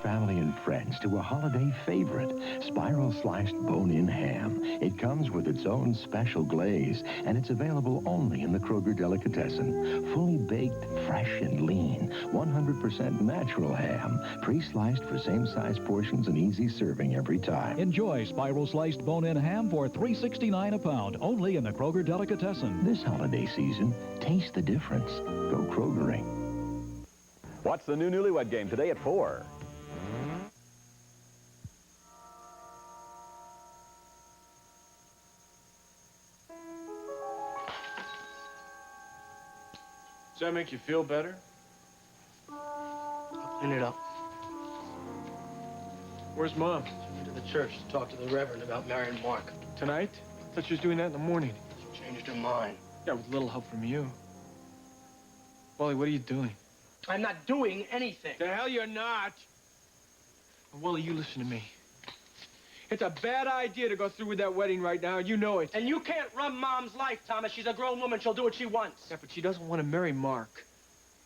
family and friends to a holiday favorite, spiral sliced bone-in ham. It comes with its own special glaze, and it's available only in the Kroger Delicatessen. Fully baked, fresh and lean, 100% natural ham, pre-sliced for same-size portions and easy serving every time. Enjoy spiral sliced bone-in ham for $3.69 a pound, only in the Kroger Delicatessen. This holiday season, taste the difference. Go Krogering. Watch the new Newlywed Game today at 4. Does that make you feel better? I'll clean it up. Where's Mom? She went to the church to talk to the Reverend about marrying Mark. Tonight? I thought she was doing that in the morning. She changed her mind. Yeah, with little help from you. Wally, what are you doing? I'm not doing anything. The hell you're not. Wally, you listen to me. It's a bad idea to go through with that wedding right now. You know it. And you can't run Mom's life, Thomas. She's a grown woman. She'll do what she wants. Yeah, but she doesn't want to marry Mark.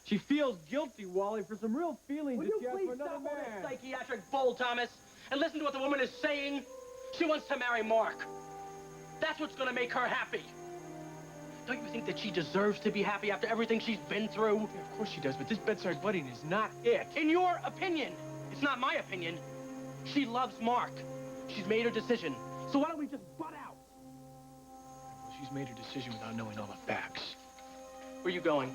She feels guilty, Wally, for some real feelings that she has for another man. Will you please stop all this psychiatric bull, Thomas, and listen to what the woman is saying? She wants to marry Mark. That's what's going to make her happy. Don't you think that she deserves to be happy after everything she's been through? Yeah, of course she does, but this bedside wedding is not it. In your opinion. It's not my opinion. She loves Mark. She's made her decision. So why don't we just butt out? Well, she's made her decision without knowing all the facts. Where are you going?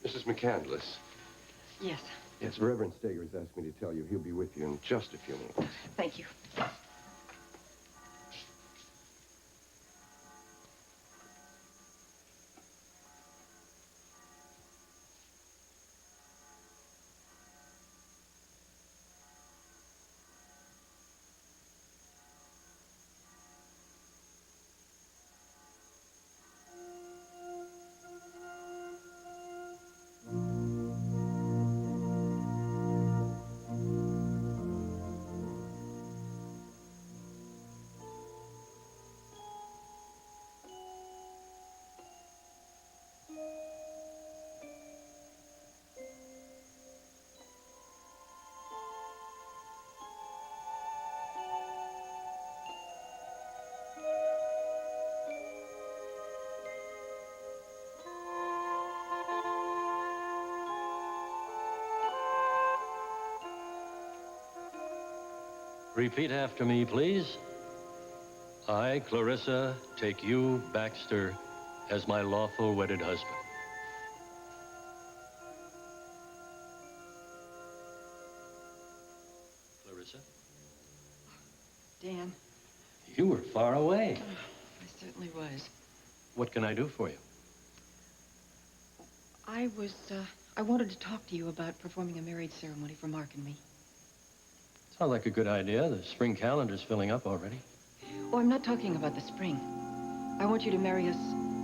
Mrs. McCandless. Yes, Yes, Reverend Stager has asked me to tell you he'll be with you in just a few minutes. thank you. Repeat after me, please. I, Clarissa, take you, Baxter, as my lawful wedded husband. Clarissa? Dan, You were far away. I certainly was. What can I do for you? I wanted to talk to you about performing a marriage ceremony for Mark and me. Sounds like a good idea. The spring calendar's filling up already. Oh, I'm not talking about the spring. I want you to marry us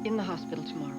in the hospital tomorrow.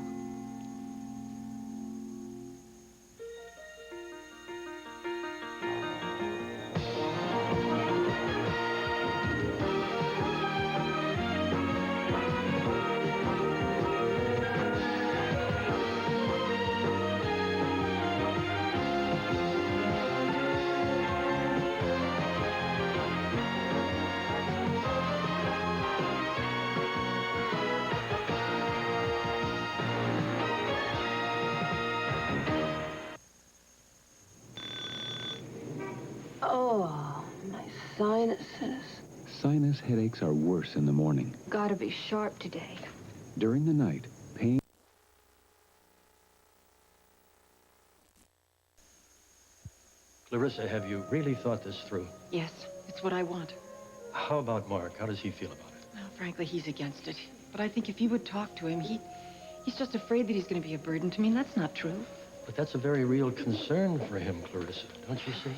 Oh, my sinuses. Sinus headaches are worse in the morning. Gotta be sharp today. During the night, pain... Clarissa, have you really thought this through? Yes, it's what I want. How about Mark? How does he feel about it? Well, frankly, he's against it. But I think if you would talk to him, he's just afraid that he's going to be a burden to me, and that's not true. But that's a very real concern for him, Clarissa, don't you see?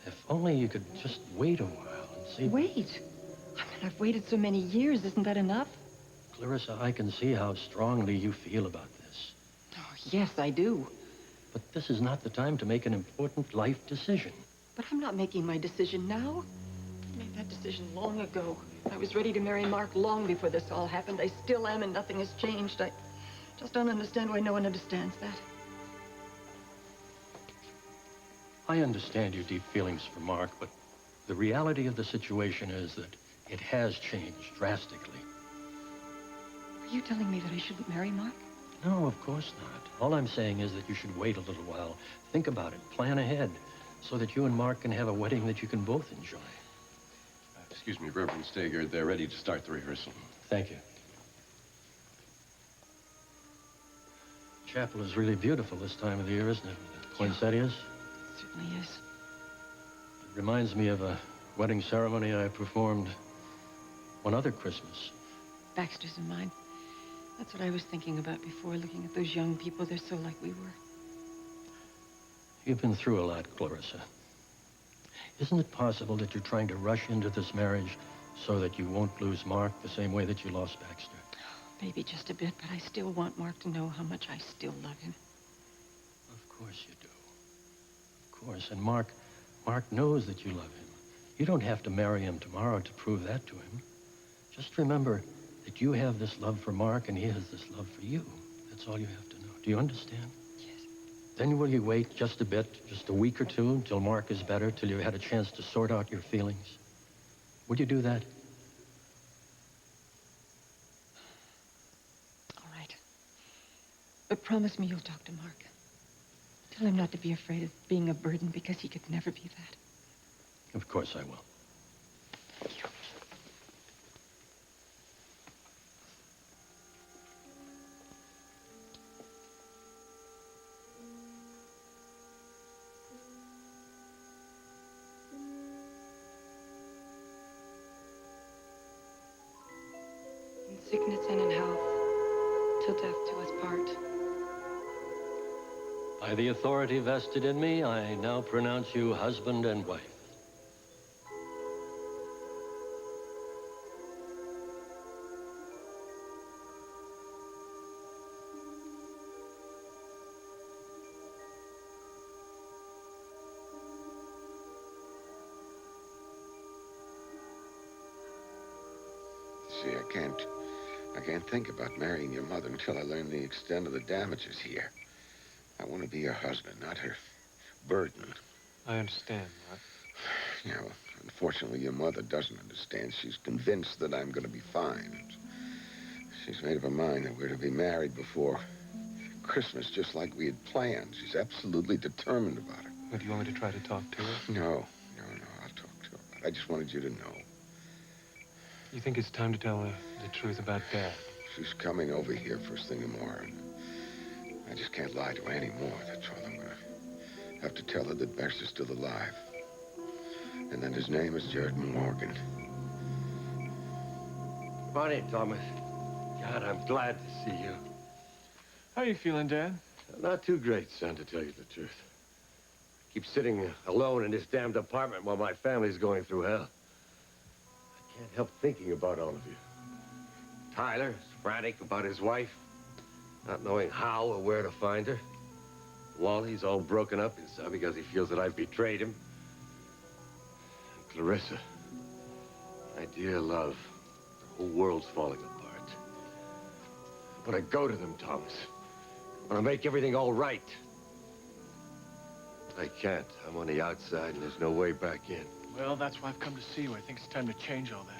If only you could just wait a while and see... Wait? I mean, I've waited so many years. Isn't that enough? Clarissa, I can see how strongly you feel about this. Oh, yes, I do. But this is not the time to make an important life decision. But I'm not making my decision now. I made that decision long ago. I was ready to marry Mark long before this all happened. I still am, and nothing has changed. I just don't understand why no one understands that. I understand your deep feelings for Mark, but the reality of the situation is that it has changed drastically. Are you telling me that I shouldn't marry Mark? No, of course not. All I'm saying is that you should wait a little while. Think about it. Plan ahead so that you and Mark can have a wedding that you can both enjoy. Excuse me, Reverend Stager. They're ready to start the rehearsal. Thank you. Chapel is really beautiful this time of the year, isn't it? The poinsettias? It certainly is. It reminds me of a wedding ceremony I performed one other Christmas. Baxter's and mine. That's what I was thinking about before, looking at those young people. They're so like we were. You've been through a lot, Clarissa. Isn't it possible that you're trying to rush into this marriage so that you won't lose Mark the same way that you lost Baxter? Maybe just a bit, but I still want Mark to know how much I still love him. Of course you do. Of course. And Mark knows that you love him. You don't have to marry him tomorrow to prove that to him. Just remember that you have this love for Mark and he has this love for you. That's all you have to know. Do you understand? Yes. Then will you wait just a bit, just a week or two, until Mark is better, till you've had a chance to sort out your feelings? Would you do that? All right. But promise me you'll talk to Mark. Tell him not to be afraid of being a burden, because he could never be that. Of course I will. In sickness and in health, till death do us part. By the authority vested in me, I now pronounce you husband and wife. See, I can't think about marrying your mother until I learn the extent of the damages here. I want to be her husband, not her burden. I understand, Mark. Yeah, well, unfortunately, your mother doesn't understand. She's convinced that I'm going to be fine. She's made up her mind that we're to be married before Christmas, just like we had planned. She's absolutely determined about it. Well, do you want me to try to talk to her? No, I'll talk to her about it. I just wanted you to know. You think it's time to tell her the truth about Dad? She's coming over here first thing tomorrow. I just can't lie to her anymore. That's all. I'm gonna have to tell her that Baxter's still alive. And that his name is Jared Morgan. Bonnie, Thomas. God, I'm glad to see you. How are you feeling, Dad? Not too great, son, to tell you the truth. I keep sitting alone in this damned apartment while my family's going through hell. I can't help thinking about all of you. Tyler's frantic about his wife, not knowing how or where to find her. Wally's all broken up inside because he feels that I've betrayed him. And Clarissa, my dear love, the whole world's falling apart. I want to go to them, Thomas. I want to make everything all right. I can't. I'm on the outside and there's no way back in. Well, that's why I've come to see you. I think it's time to change all that.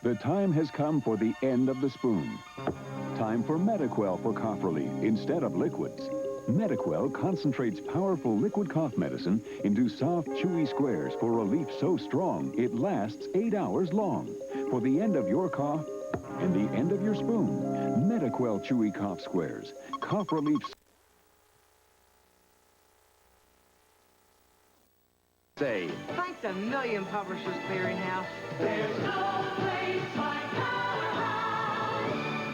The time has come for the end of the spoon. Time for Medi-Quell for cough relief instead of liquids. Medi-Quell concentrates powerful liquid cough medicine into soft, chewy squares for relief so strong it lasts 8 hours long. For the end of your cough and the end of your spoon, Medi-Quell chewy cough squares. Cough relief. Say. Thanks a million, Publishers Clearinghouse. There's no place like our house.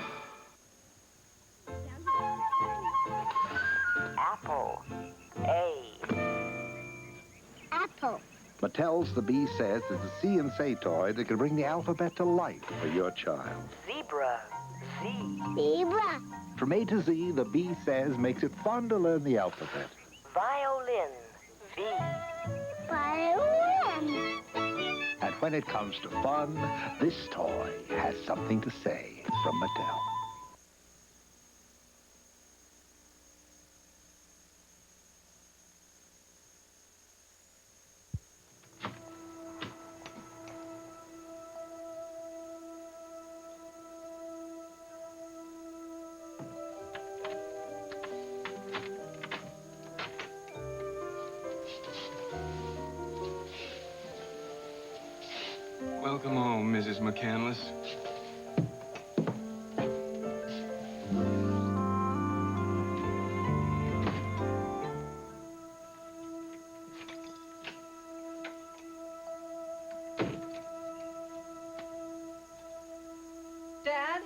Apple. A. Apple. Mattel's The Bee Says is a see and say toy that can bring the alphabet to life for your child. Zebra. Z. Zebra. From A to Z, the B says makes it fun to learn the alphabet. Violin. V. Violin. And when it comes to fun, this toy has something to say from Mattel. Welcome home, Mrs. McCandless. Dad?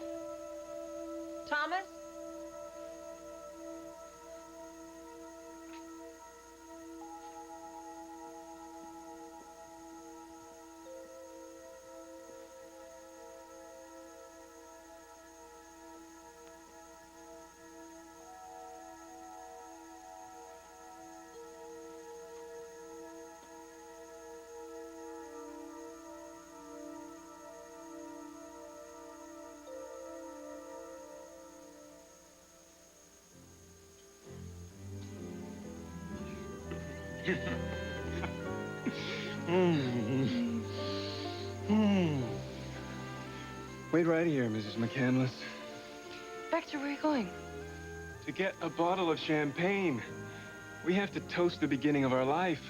Thomas? Wait right here, Mrs. McCandless. Victor, where are you going? To get a bottle of champagne. We have to toast the beginning of our life.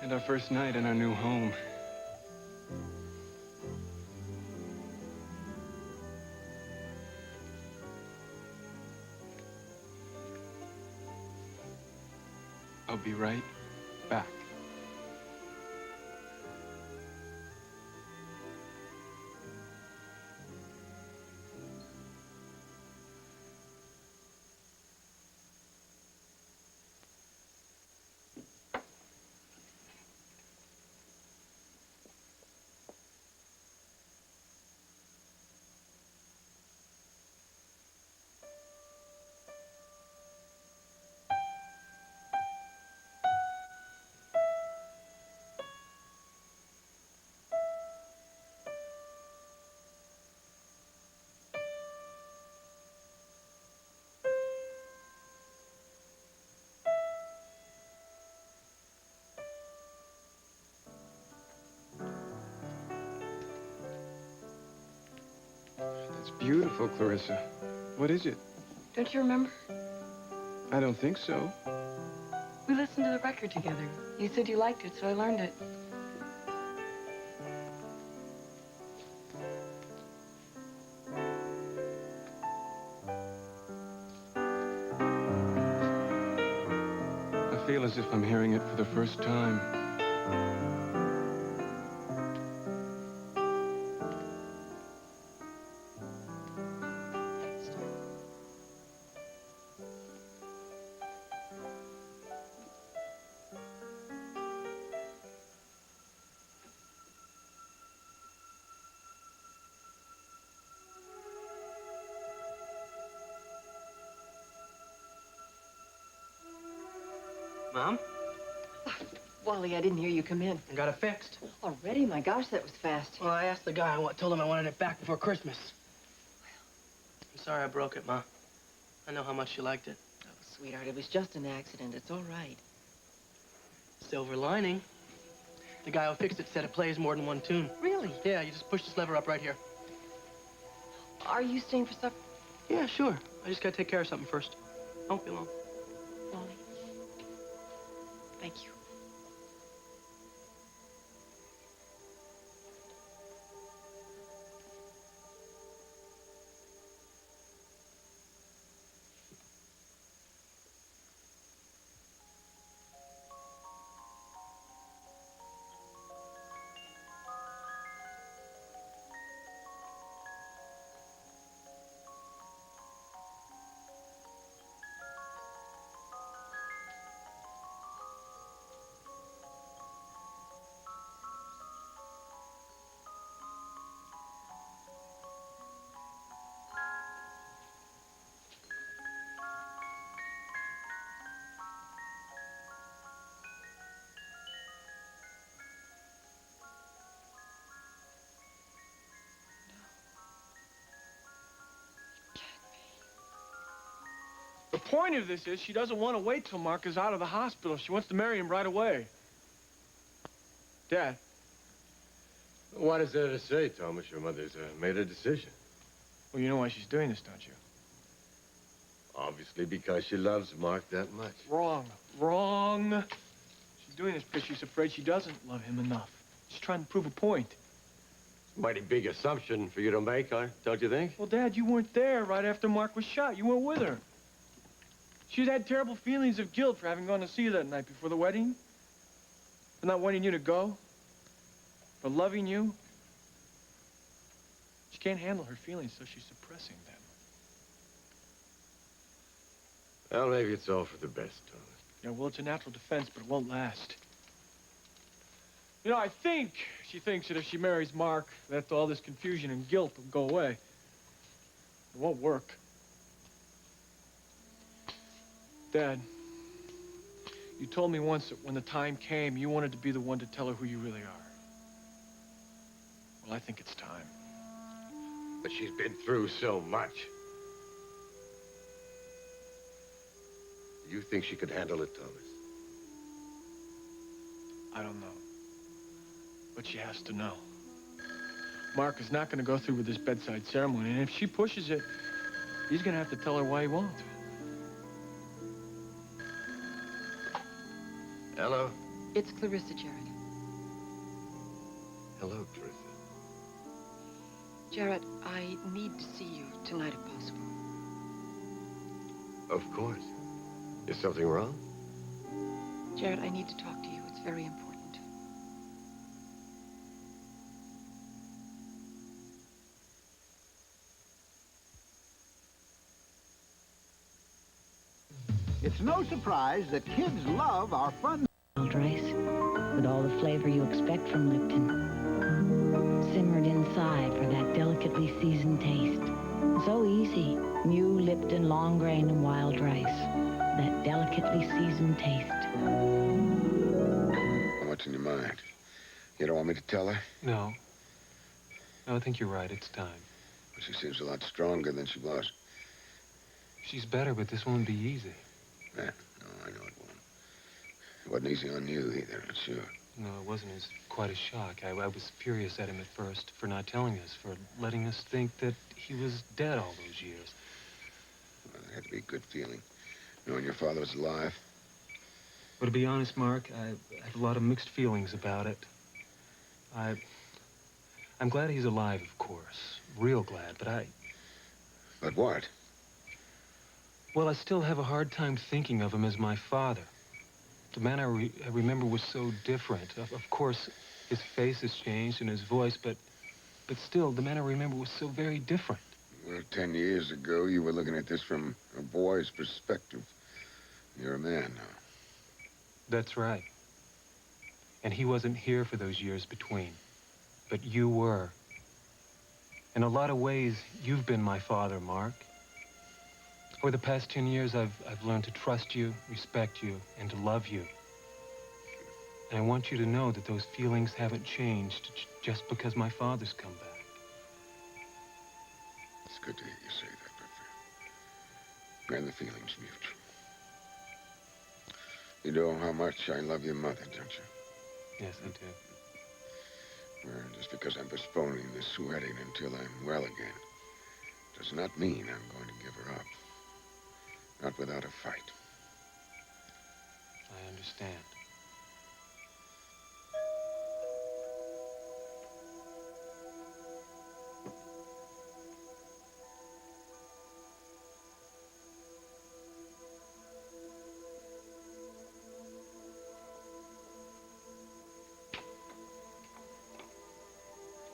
And our first night in our new home. I'll be right back. That's beautiful, Clarissa. What is it? Don't you remember? I don't think so. We listened to the record together. You said you liked it, so I learned it. I feel as if I'm hearing it for the first time. Mom? Wally, I didn't hear you come in. I got it fixed. Already? My gosh, that was fast. Well, I asked the guy. Told him I wanted it back before Christmas. I'm sorry I broke it, Ma. I know how much you liked it. Oh, sweetheart, it was just an accident. It's all right. Silver lining. The guy who fixed it said it plays more than one tune. Really? Yeah, you just push this lever up right here. Are you staying for supper? Yeah, sure. I just gotta take care of something first. Don't be long. Wally. Thank you. The point of this is she doesn't want to wait till Mark is out of the hospital. She wants to marry him right away. Dad. What is there to say, Thomas? Your mother's made a decision. Well, you know why she's doing this, don't you? Obviously because she loves Mark that much. Wrong. Wrong. She's doing this because she's afraid she doesn't love him enough. She's trying to prove a point. Mighty big assumption for you to make, huh? Don't you think? Well, Dad, you weren't there right after Mark was shot. You weren't with her. She's had terrible feelings of guilt for having gone to see you that night before the wedding. For not wanting you to go. For loving you. She can't handle her feelings, so she's suppressing them. Well, maybe it's all for the best, Thomas. Yeah, well, it's a natural defense, but it won't last. You know, I think she thinks that if she marries Mark, that all this confusion and guilt will go away. It won't work. Dad, you told me once that when the time came, you wanted to be the one to tell her who you really are. Well, I think it's time. But she's been through so much. You think she could handle it, Thomas? I don't know. But she has to know. Mark is not going to go through with this bedside ceremony, and if she pushes it, he's going to have to tell her why he won't. Hello? It's Clarissa, Jared. Hello, Clarissa. Jared, I need to see you tonight if possible. Of course. Is something wrong? Jared, I need to talk to you. It's very important. It's no surprise that kids love our fun Rice, with all the flavor you expect from Lipton. Simmered inside for that delicately seasoned taste. So easy. New Lipton long grain and wild rice. That delicately seasoned taste. What's in your mind? You don't want me to tell her? No. No, I think you're right. It's time. She seems a lot stronger than she was. She's better, but this won't be easy. No, I know it won't. It wasn't easy on you either, I'm sure. No, it wasn't. It was quite a shock. I was furious at him at first for not telling us, for letting us think that he was dead all those years. Well, it had to be a good feeling, knowing your father was alive. But to be honest, Mark, I have a lot of mixed feelings about it. I'm glad he's alive, of course. Real glad, but But what? Well, I still have a hard time thinking of him as my father. The man I remember was so different. Of course, his face has changed and his voice, but still, the man I remember was so very different. Well, 10 years ago, you were looking at this from a boy's perspective. You're a man now. That's right. And he wasn't here for those years between. But you were. In a lot of ways, you've been my father, Mark. Over the past 10 years, I've learned to trust you, respect you, and to love you. And I want you to know that those feelings haven't changed just because my father's come back. It's good to hear you say that, but and the feeling's mutual. You know how much I love your mother, don't you? Yes, I do. Well, just because I'm postponing this wedding until I'm well again does not mean I'm going to give her up. Not without a fight. I understand.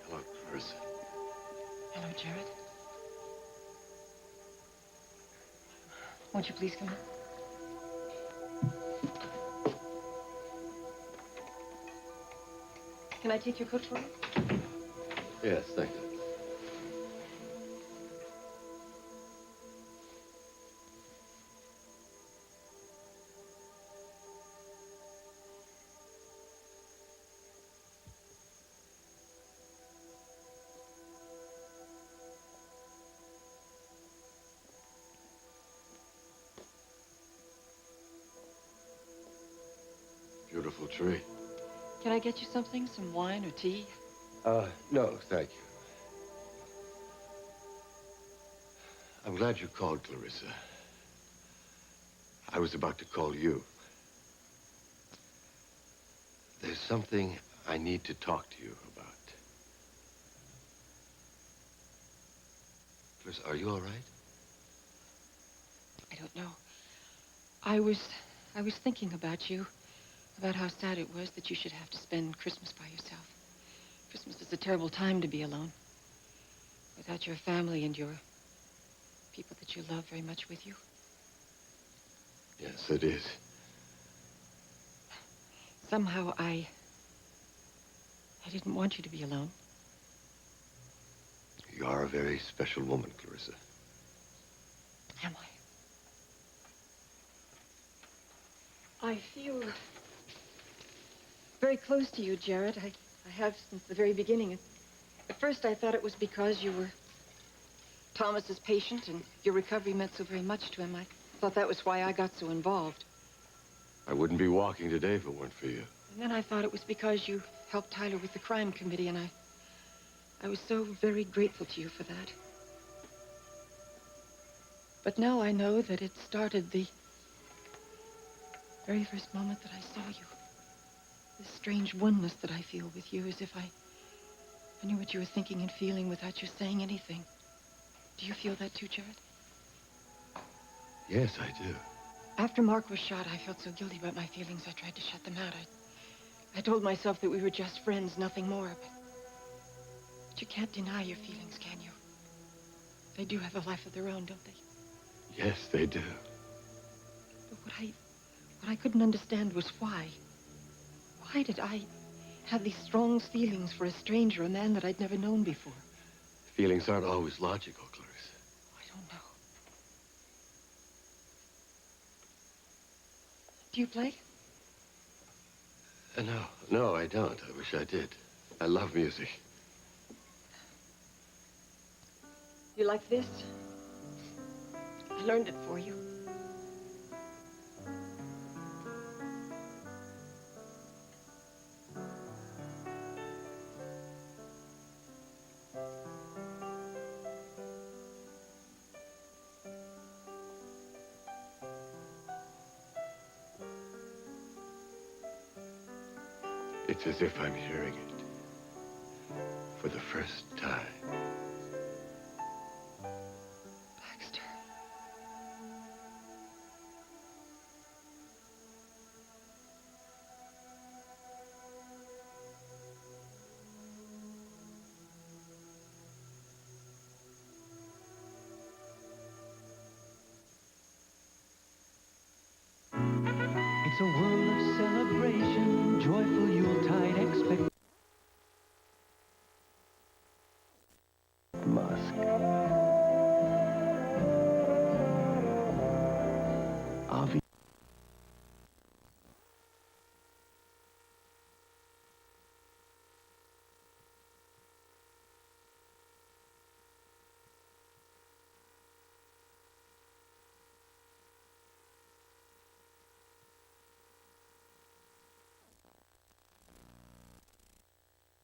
Hello, Clarissa. Hello, Jared. Won't you please come in? Can I take your coat for you? Yes, thank you. Beautiful tree. Can I get you something? Some wine or tea? No, thank you. I'm glad you called, Clarissa. I was about to call you. There's something I need to talk to you about. Clarissa, are you all right? I don't know. I was thinking about you, about how sad it was that you should have to spend Christmas by yourself. Christmas is a terrible time to be alone. Without your family and your people that you love very much with you. Yes, it is. Somehow I didn't want you to be alone. You are a very special woman, Clarissa. Am I? I feel very close to you, Jared. I have since the very beginning. At first, I thought it was because you were Thomas's patient and your recovery meant so very much to him. I thought that was why I got so involved. I wouldn't be walking today if it weren't for you. And then I thought it was because you helped Tyler with the crime committee, and I was so very grateful to you for that. But now I know that it started the very first moment that I saw you. This strange oneness that I feel with you, as if I knew what you were thinking and feeling without you saying anything. Do you feel that too, Jared? Yes, I do. After Mark was shot, I felt so guilty about my feelings, I tried to shut them out. I told myself that we were just friends, nothing more. But you can't deny your feelings, can you? They do have a life of their own, don't they? Yes, they do. But what I couldn't understand was why. Why did I have these strong feelings for a stranger, a man that I'd never known before? Feelings aren't always logical, Clarissa. I don't know. Do you play? No, I don't. I wish I did. I love music. You like this? I learned it for you. It's as if I'm hearing it for the first time. Baxter. It's a world of celebration, joyful Yuletide expectation.